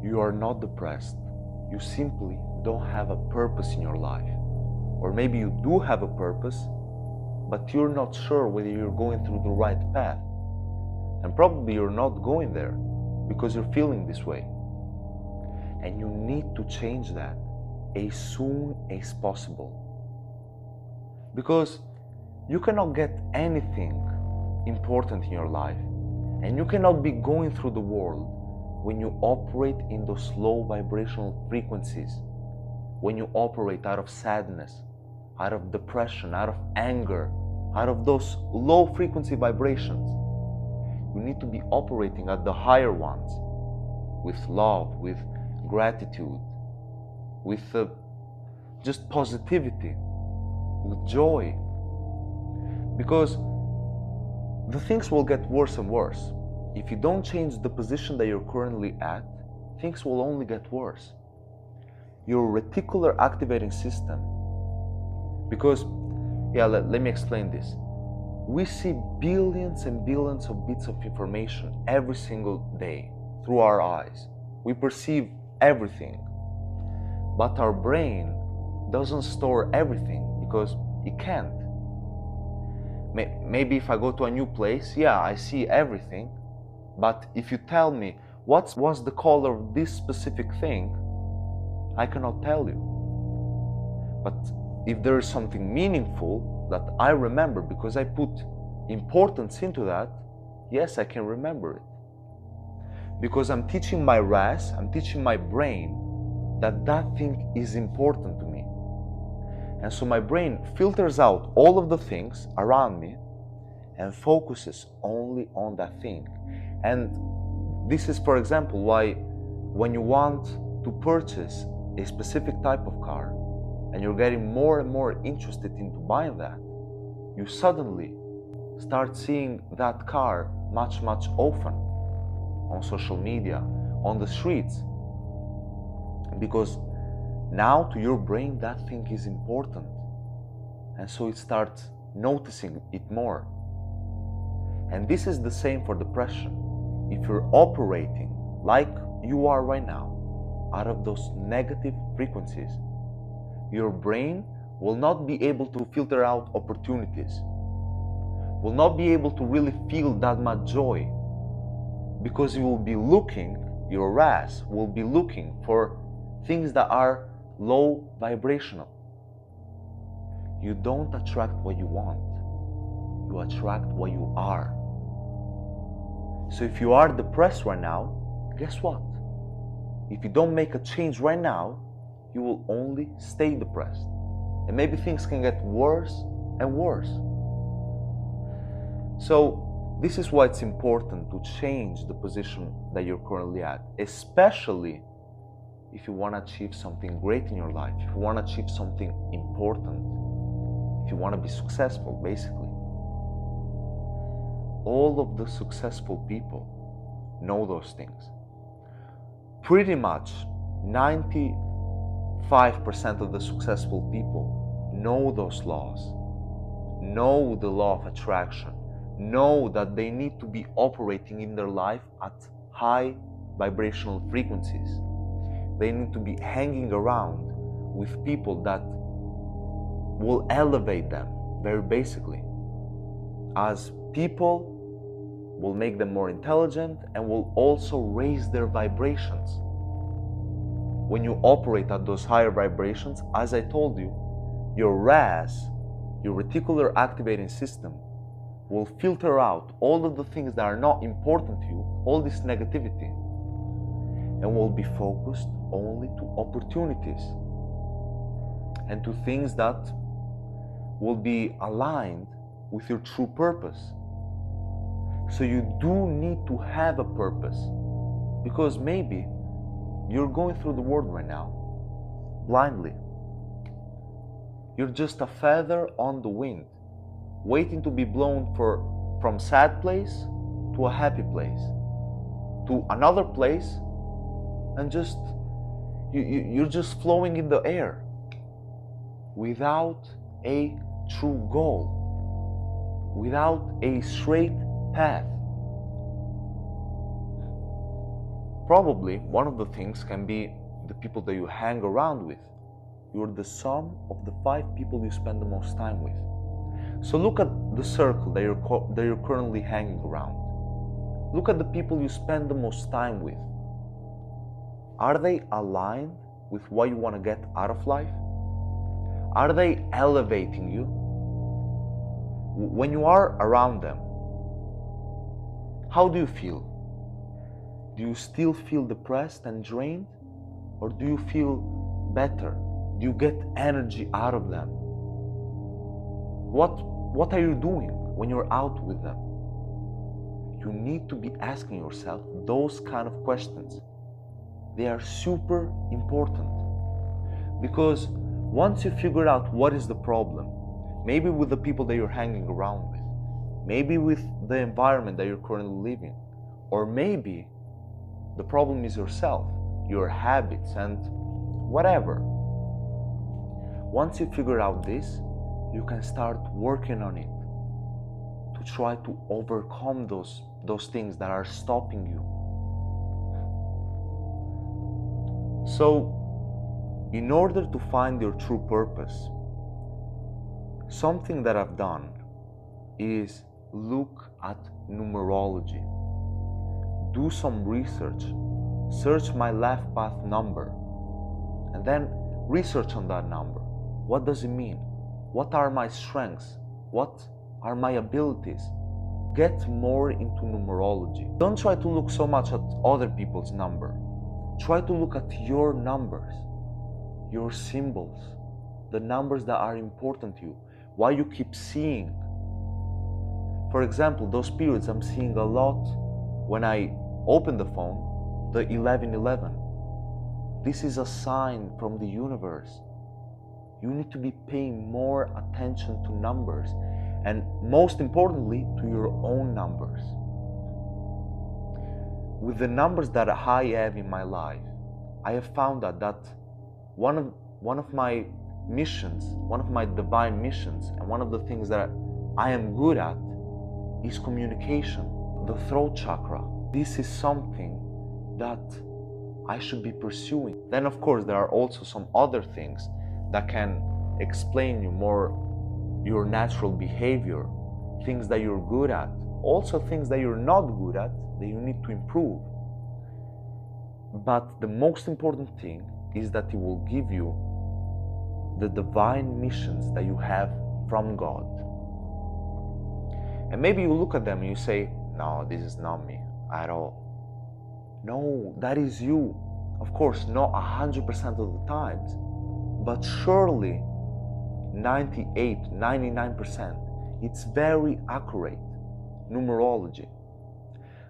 You are not depressed. You simply don't have a purpose in your life. Or maybe you do have a purpose, but you're not sure whether you're going through the right path. And probably you're not going there because you're feeling this way. And you need to change that as soon as possible. Because you cannot get anything important in your life, and you cannot be going through the world when you operate in those low vibrational frequencies, when you operate out of sadness, out of depression, out of anger, out of those low frequency vibrations. You need to be operating at the higher ones, with love, with gratitude, with just positivity, with joy. Because the things will get worse and worse. If you don't change the position that you're currently at, things will only get worse. Your reticular activating system, because, let me explain this. We see billions and billions of bits of information every single day through our eyes. We perceive everything. But our brain doesn't store everything because it can't. Maybe if I go to a new place, I see everything. But if you tell me what's the color of this specific thing, I cannot tell you. But if there is something meaningful that I remember because I put importance into that, yes, I can remember it. Because I'm teaching my RAS, I'm teaching my brain that thing is important to me. And so my brain filters out all of the things around me and focuses only on that thing. And this is, for example, why when you want to purchase a specific type of car and you're getting more and more interested into buying that, you suddenly start seeing that car much often on social media, on the streets. Because now to your brain that thing is important, and so it starts noticing it more. And this is the same for depression. If you're operating like you are right now, out of those negative frequencies, your brain will not be able to filter out opportunities, will not be able to really feel that much joy, because you will be looking, your RAS will be looking for things that are low vibrational. You don't attract what you want, you attract what you are. So if you are depressed right now, guess what? If you don't make a change right now, you will only stay depressed. And maybe things can get worse and worse. So this is why it's important to change the position that you're currently at, especially if you want to achieve something great in your life, if you want to achieve something important, if you want to be successful, basically. All of the successful people know those things. Pretty much 95% of the successful people know those laws, know the law of attraction, know that they need to be operating in their life at high vibrational frequencies. They need to be hanging around with people that will elevate them, very basically. As people will make them more intelligent and will also raise their vibrations. When you operate at those higher vibrations, as I told you, your RAS, your reticular activating system, will filter out all of the things that are not important to you, all this negativity, and will be focused only to opportunities and to things that will be aligned with your true purpose. So you do need to have a purpose, because maybe you're going through the world right now blindly. You're just a feather on the wind, waiting to be blown from sad place to a happy place, to another place, and you're just flowing in the air without a true goal, without a straight path. Probably one of the things can be the people that you hang around with. You're the sum of the 5 people you spend the most time with. So look at the circle that you're currently hanging around. Look at the people you spend the most time with. Are they aligned with what you want to get out of life? Are they elevating you? When you are around them, how do you feel? Do you still feel depressed and drained? Or do you feel better? Do you get energy out of them? What are you doing when you're out with them? You need to be asking yourself those kind of questions. They are super important, because once you figure out what is the problem, maybe with the people that you're hanging around with, maybe with the environment that you're currently living, or maybe the problem is yourself, your habits, and whatever. Once you figure out this, you can start working on it to try to overcome those things that are stopping you. So, in order to find your true purpose, something that I've done is look at numerology. Do some research. Search my life path number, and then research on that number. What does it mean? What are my strengths? What are my abilities? Get more into numerology. Don't try to look so much at other people's number. Try to look at your numbers, your symbols, the numbers that are important to you, why you keep seeing. For example, those periods I'm seeing a lot when I open the phone, the 1111. This is a sign from the universe. You need to be paying more attention to numbers, and most importantly, to your own numbers. With the numbers that I have in my life, I have found that one of my missions, one of my divine missions, and one of the things that I am good at is communication, the throat chakra. This is something that I should be pursuing. Then of course there are also some other things that can explain you more your natural behavior, things that you're good at, also things that you're not good at that you need to improve. But the most important thing is that it will give you the divine missions that you have from God. And maybe you look at them and you say, no, this is not me at all. No, that is you. Of course, not 100% of the times, but surely 98, 99%. It's very accurate numerology.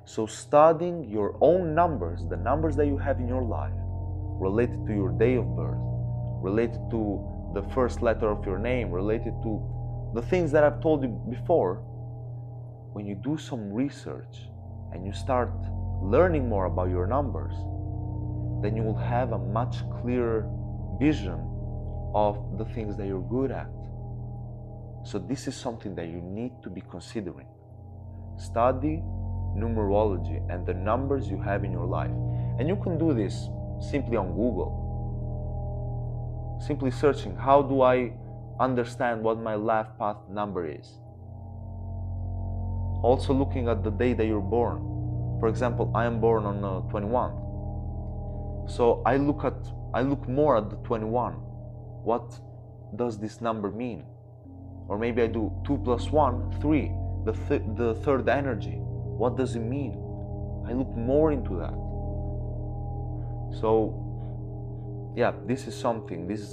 So studying your own numbers, the numbers that you have in your life, related to your day of birth, related to the first letter of your name, related to the things that I've told you before, when you do some research and you start learning more about your numbers, then you will have a much clearer vision of the things that you're good at. So this is something that you need to be considering. Study numerology and the numbers you have in your life. And you can do this simply on Google. Simply searching, how do I understand what my life path number is? Also looking at the day that you're born. For example, I am born on 21. So I look more at the 21. What does this number mean? Or maybe I do 2 plus 1, 3, the third energy. What does it mean? I look more into that. So yeah, this is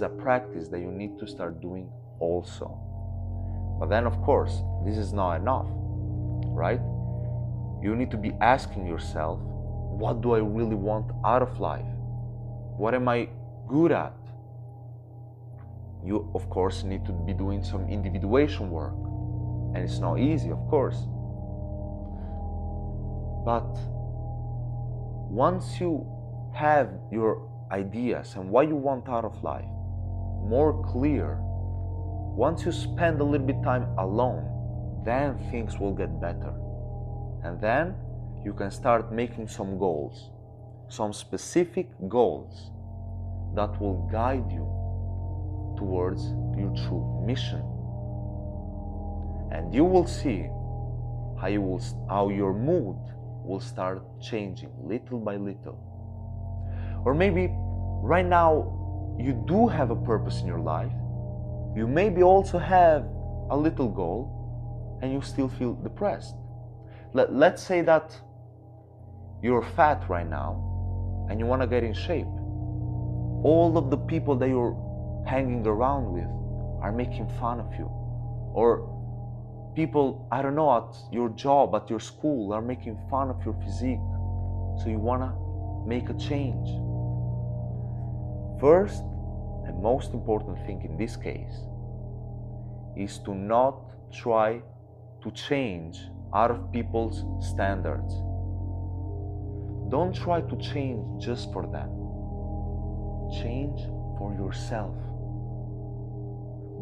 a practice that you need to start doing also. But then of course, this is not enough, right? You need to be asking yourself, what do I really want out of life? What am I good at? You, of course, need to be doing some individuation work. And it's not easy, of course. But once you have your ideas and what you want out of life more clear, once you spend a little bit time alone, then things will get better. And then you can start making some goals. some specific goals that will guide you towards your true mission. And you will see how your mood will start changing little by little. Or maybe right now you do have a purpose in your life. You maybe also have a little goal and you still feel depressed. Let's say that you're fat right now and you want to get in shape. All of the people that you're hanging around with are making fun of you. Or people, I don't know, at your job, at your school, are making fun of your physique. So you want to make a change. First and most important thing in this case is to not try to change out of people's standards. Don't try to change just for them. Change for yourself.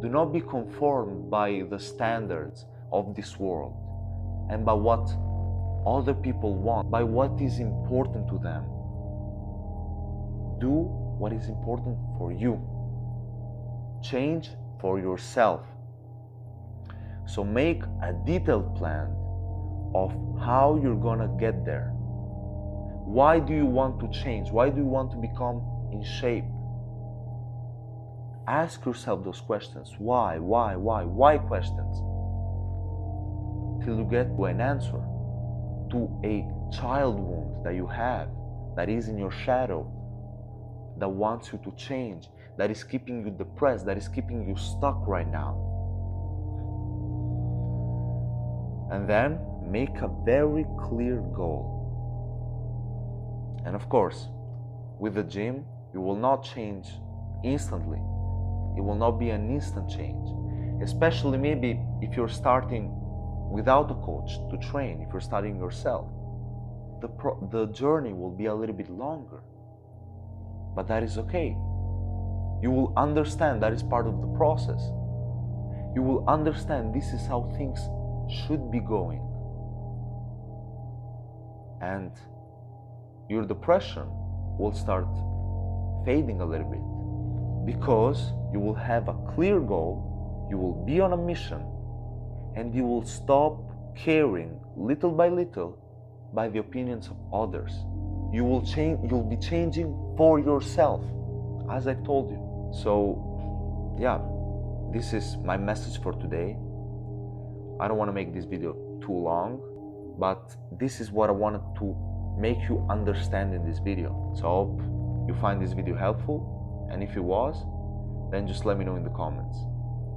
Do not be conformed by the standards of this world and by what other people want, by what is important to them. Do what is important for you. Change for yourself. So make a detailed plan of how you're gonna get there. Why do you want to change? Why do you want to become in shape? Ask yourself those questions. Why questions? Till you get to an answer to a child wound that you have, that is in your shadow, that wants you to change, that is keeping you depressed, that is keeping you stuck right now. And then make a very clear goal. And of course, with the gym, you will not change instantly. It will not be an instant change. Especially maybe if you're starting without a coach to train, if you're starting yourself. The journey will be a little bit longer. But that is okay. You will understand that is part of the process. You will understand this is how things should be going. And your depression will start fading a little bit because you will have a clear goal, you will be on a mission, and you will stop caring little by little by the opinions of others. You will change, you'll be changing for yourself, as I told you. So yeah, this is my message for today. I don't want to make this video too long, but this is what I wanted to make you understand in this video. So I hope you find this video helpful, and if it was, then just let me know in the comments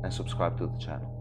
and subscribe to the channel.